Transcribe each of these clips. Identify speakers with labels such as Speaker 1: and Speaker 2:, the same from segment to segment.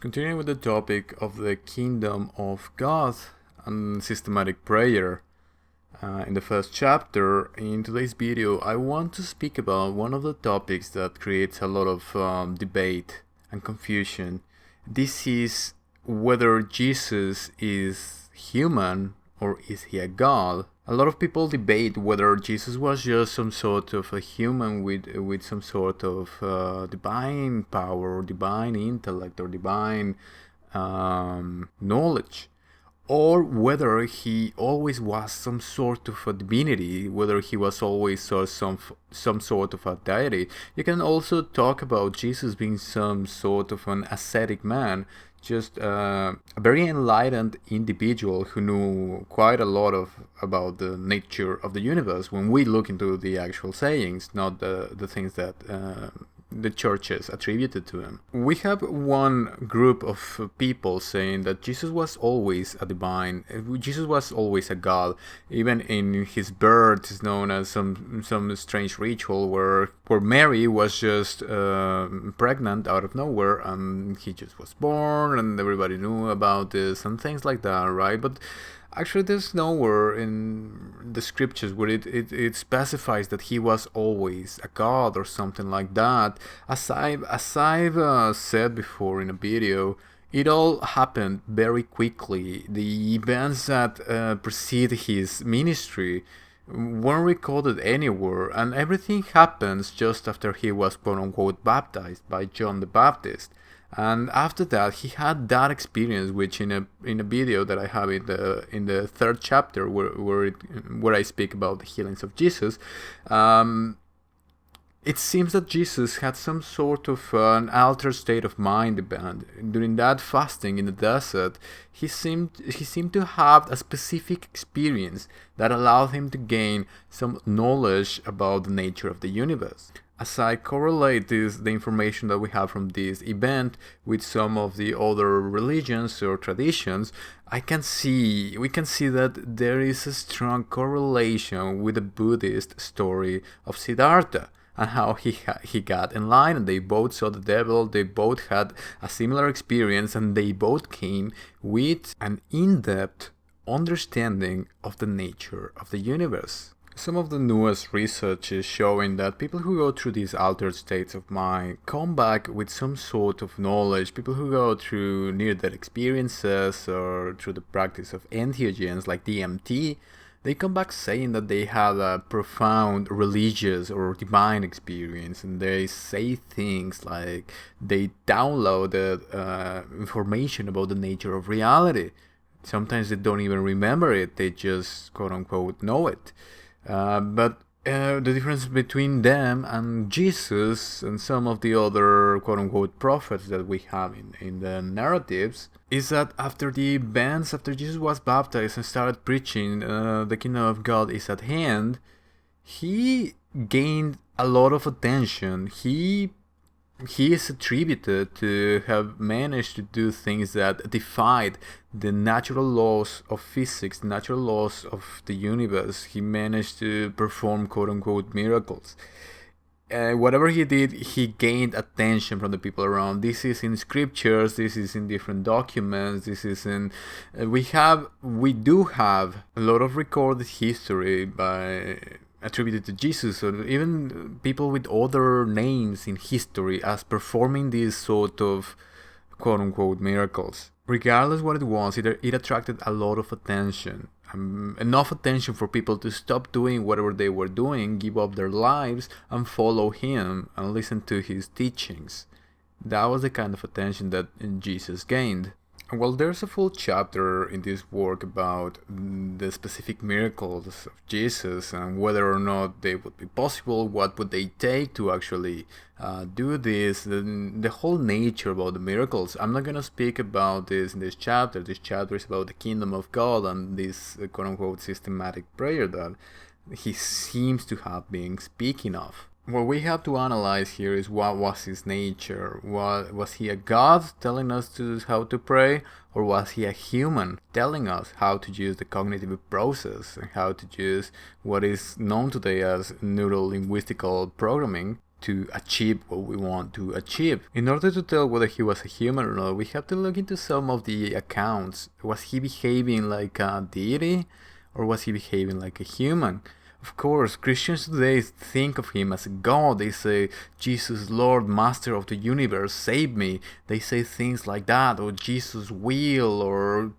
Speaker 1: Continuing with the topic of the kingdom of God and systematic prayer, in the first chapter, in today's video, I want to speak about one of the topics that creates a lot of debate and confusion. This is whether Jesus is human or is he a god. A lot of people debate whether Jesus was just some sort of a human with some sort of divine power or divine intellect or divine knowledge, or whether he always was some sort of a divinity, whether he was always some sort of a deity. You can also talk about Jesus being some sort of an ascetic man, just a very enlightened individual who knew quite a lot about the nature of the universe when we look into the actual sayings, not the things that the churches attributed to him. We have one group of people saying that Jesus was always a divine, Jesus was always a god. Even in his birth is known as some strange ritual where Mary was just pregnant out of nowhere, and he just was born and everybody knew about this and things like that, right? But actually, there's nowhere in the scriptures where it specifies that he was always a god or something like that. As I've said before in a video, it all happened very quickly. The events that precede his ministry weren't recorded anywhere, and everything happens just after he was quote-unquote baptized by John the Baptist. And after that, he had that experience, which in a video that I have in the third chapter, where I speak about the healings of Jesus, it seems that Jesus had some sort of an altered state of mind during that fasting in the desert. He seemed to have a specific experience that allowed him to gain some knowledge about the nature of the universe. As I correlate the information that we have from this event with some of the other religions or traditions, we can see that there is a strong correlation with the Buddhist story of Siddhartha and how he got enlightened. They both saw the devil, they both had a similar experience, and they both came with an in-depth understanding of the nature of the universe. Some of the newest research is showing that people who go through these altered states of mind come back with some sort of knowledge. People who go through near-death experiences or through the practice of entheogens like DMT, they come back saying that they had a profound religious or divine experience, and they say things like they downloaded information about the nature of reality. Sometimes they don't even remember it, they just quote-unquote know it. But the difference between them and Jesus and some of the other quote-unquote prophets that we have in the narratives is that after the events, after Jesus was baptized and started preaching the kingdom of God is at hand, he gained a lot of attention. He is attributed to have managed to do things that defied the natural laws of physics, natural laws of the universe. He managed to perform quote-unquote miracles. Whatever he did, he gained attention from the people around. This is in scriptures, this is in different documents, this is in... we do have a lot of recorded history attributed to Jesus, or even people with other names in history as performing these sort of quote-unquote miracles. Regardless what it was, it attracted a lot of attention. Enough attention for people to stop doing whatever they were doing, give up their lives, and follow him and listen to his teachings. That was the kind of attention that Jesus gained. Well, there's a full chapter in this work about the specific miracles of Jesus and whether or not they would be possible, what would they take to actually do this, the whole nature about the miracles. I'm not going to speak about this in this chapter. This chapter is about the kingdom of God and this quote-unquote systematic prayer that he seems to have been speaking of. What we have to analyze here is what was his nature. Was he a god telling us how to pray, or was he a human telling us how to use the cognitive process and how to use what is known today as neuro-linguistical programming to achieve what we want to achieve. In order to tell whether he was a human or not, we have to look into some of the accounts. Was he behaving like a deity, or was he behaving like a human? Of course, Christians today think of him as a god. They say, Jesus, Lord, Master of the universe, save me. They say things like that, or Jesus will, or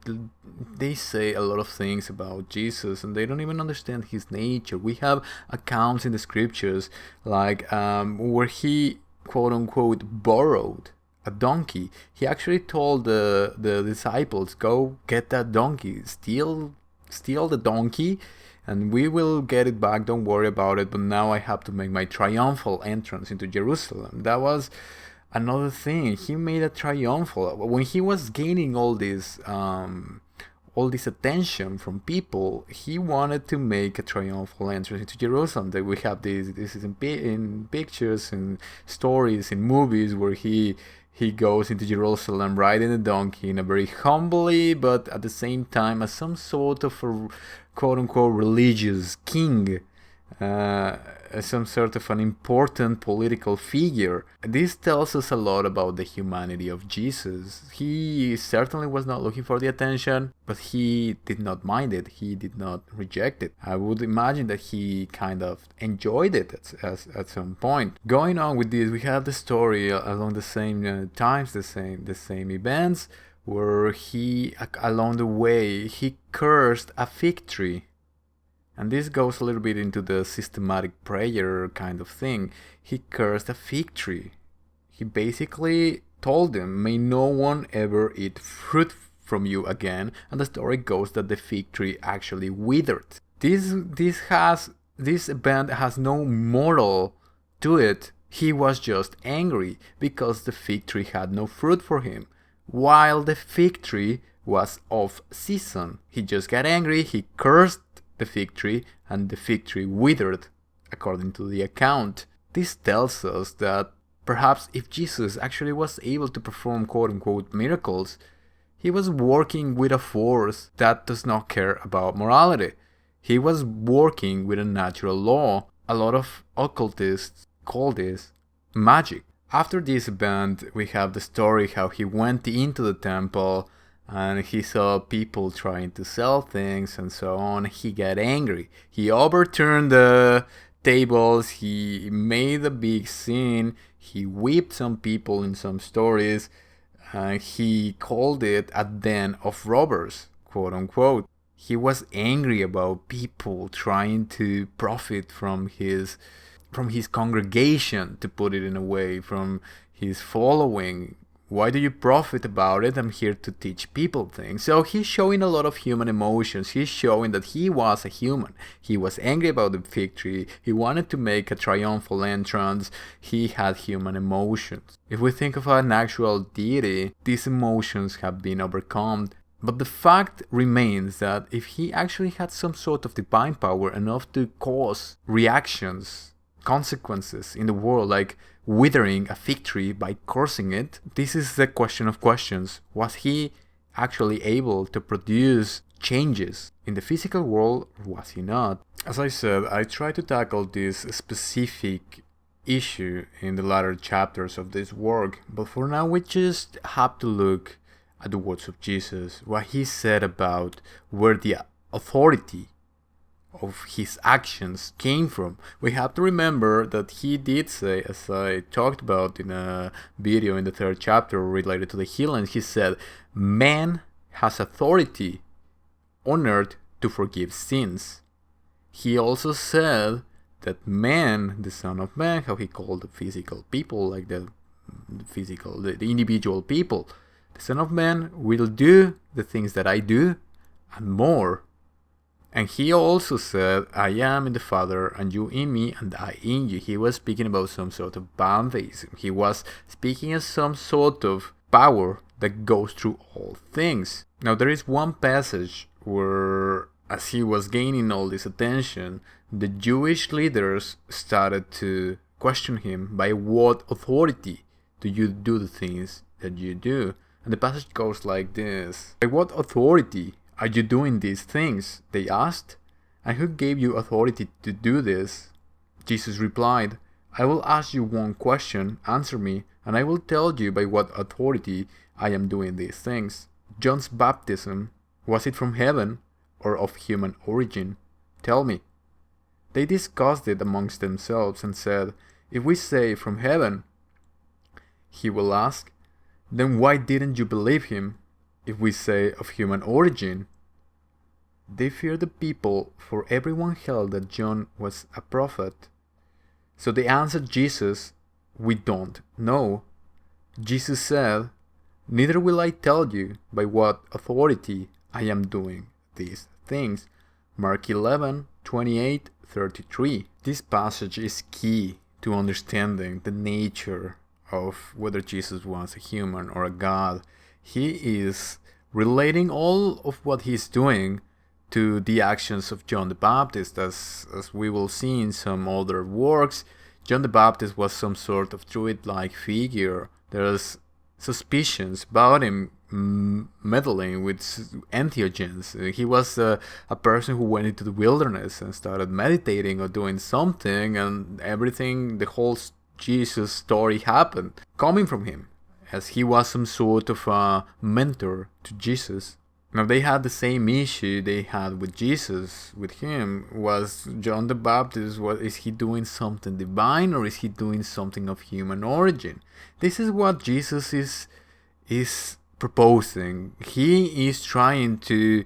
Speaker 1: they say a lot of things about Jesus, and they don't even understand his nature. We have accounts in the scriptures like where he, quote unquote, borrowed a donkey. He actually told the disciples, go get that donkey, steal the donkey, and we will get it back, don't worry about it, but now I have to make my triumphal entrance into Jerusalem. That was another thing. He made a triumphal. When he was gaining all this attention from people, he wanted to make a triumphal entrance into Jerusalem. That we have this is in pictures and stories in movies where he goes into Jerusalem riding a donkey in a very humbly, but at the same time as some sort of a quote-unquote religious king, some sort of an important political figure. This tells us a lot about the humanity of Jesus. He certainly was not looking for the attention, but he did not mind it. He did not reject it. I would imagine that he kind of enjoyed it at some point. Going on with this, we have the story along the same times, the same events, where he, along the way, he cursed a fig tree. And this goes a little bit into the systematic prayer kind of thing. He cursed a fig tree. He basically told them, may no one ever eat fruit from you again. And the story goes that the fig tree actually withered. This event has no moral to it. He was just angry because the fig tree had no fruit for him, while the fig tree was off season. He just got angry, he cursed the fig tree, and the fig tree withered, according to the account. This tells us that perhaps if Jesus actually was able to perform quote-unquote miracles, he was working with a force that does not care about morality. He was working with a natural law. A lot of occultists call this magic. After this event, we have the story how he went into the temple and he saw people trying to sell things and so on. He got angry. He overturned the tables. He made a big scene. He whipped some people in some stories. He called it a den of robbers, quote unquote. He was angry about people trying to profit from his congregation, to put it in a way, from his following. Why do you profit about it? I'm here to teach people things. So he's showing a lot of human emotions. He's showing that he was a human. He was angry about the fig tree. He wanted to make a triumphal entrance. He had human emotions. If we think of an actual deity, these emotions have been overcome. But the fact remains that if he actually had some sort of divine power enough to cause reactions, consequences in the world, like withering a fig tree by cursing it, this is the question of questions. Was he actually able to produce changes in the physical world, or was he not? As I said, I try to tackle this specific issue in the latter chapters of this work, but for now we just have to look at the words of Jesus, what he said about where the authority of his actions came from. We have to remember that he did say, as I talked about in a video in the 3rd chapter related to the healing, he said, man has authority on earth to forgive sins. He also said that man, the Son of Man, how he called the physical people, like the individual people, the Son of Man will do the things that I do and more. And he also said, I am in the Father, and you in me, and I in you. He was speaking about some sort of pantheism. He was speaking of some sort of power that goes through all things. Now, there is one passage where, as he was gaining all this attention, the Jewish leaders started to question him, by what authority do you do the things that you do? And the passage goes like this. By what authority are you doing these things? They asked. And who gave you authority to do this? Jesus replied, I will ask you one question, answer me, and I will tell you by what authority I am doing these things. John's baptism, was it from heaven or of human origin? Tell me. They discussed it amongst themselves and said, if we say from heaven, he will ask, then why didn't you believe him? If we say of human origin? They feared the people, for everyone held that John was a prophet. So they answered Jesus, we don't know. Jesus said, neither will I tell you by what authority I am doing these things. Mark 11:28-33. This passage is key to understanding the nature of whether Jesus was a human or a god. He is relating all of what he's doing to the actions of John the Baptist. As we will see in some other works, John the Baptist was some sort of druid-like figure. There's suspicions about him meddling with entheogens. He was a person who went into the wilderness and started meditating or doing something, and everything, the whole Jesus story happened coming from him, as he was some sort of a mentor to Jesus. Now they had the same issue they had with Jesus, with him. Was John the Baptist, is he doing something divine or is he doing something of human origin? This is what Jesus is proposing. He is trying to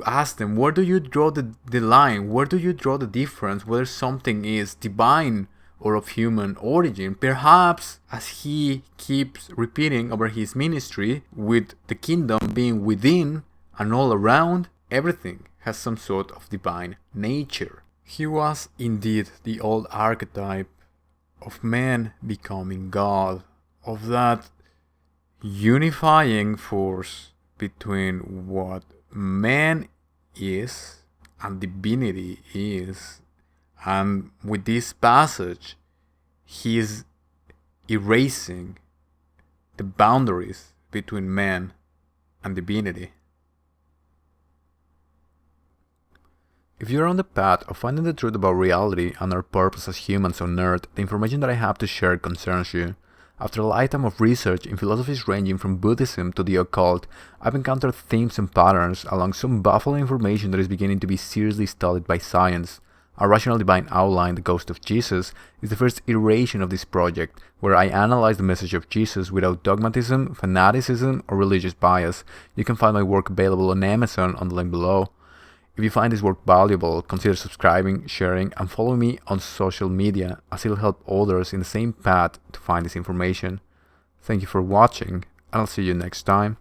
Speaker 1: ask them, where do you draw the line? Where do you draw the difference whether something is divine or of human origin? Perhaps, as he keeps repeating over his ministry, with the kingdom being within and all around, everything has some sort of divine nature. He was indeed the old archetype of man becoming God, of that unifying force between what man is and divinity is. And with this passage, he is erasing the boundaries between man and divinity. If you're on the path of finding the truth about reality and our purpose as humans on Earth, the information that I have to share concerns you. After a lifetime of research in philosophies ranging from Buddhism to the occult, I've encountered themes and patterns along some baffling information that is beginning to be seriously studied by science. A Rational Divine Outline, The Ghost of Jesus, is the first iteration of this project, where I analyze the message of Jesus without dogmatism, fanaticism, or religious bias. You can find my work available on Amazon on the link below. If you find this work valuable, consider subscribing, sharing, and following me on social media, as it will help others in the same path to find this information. Thank you for watching, and I'll see you next time.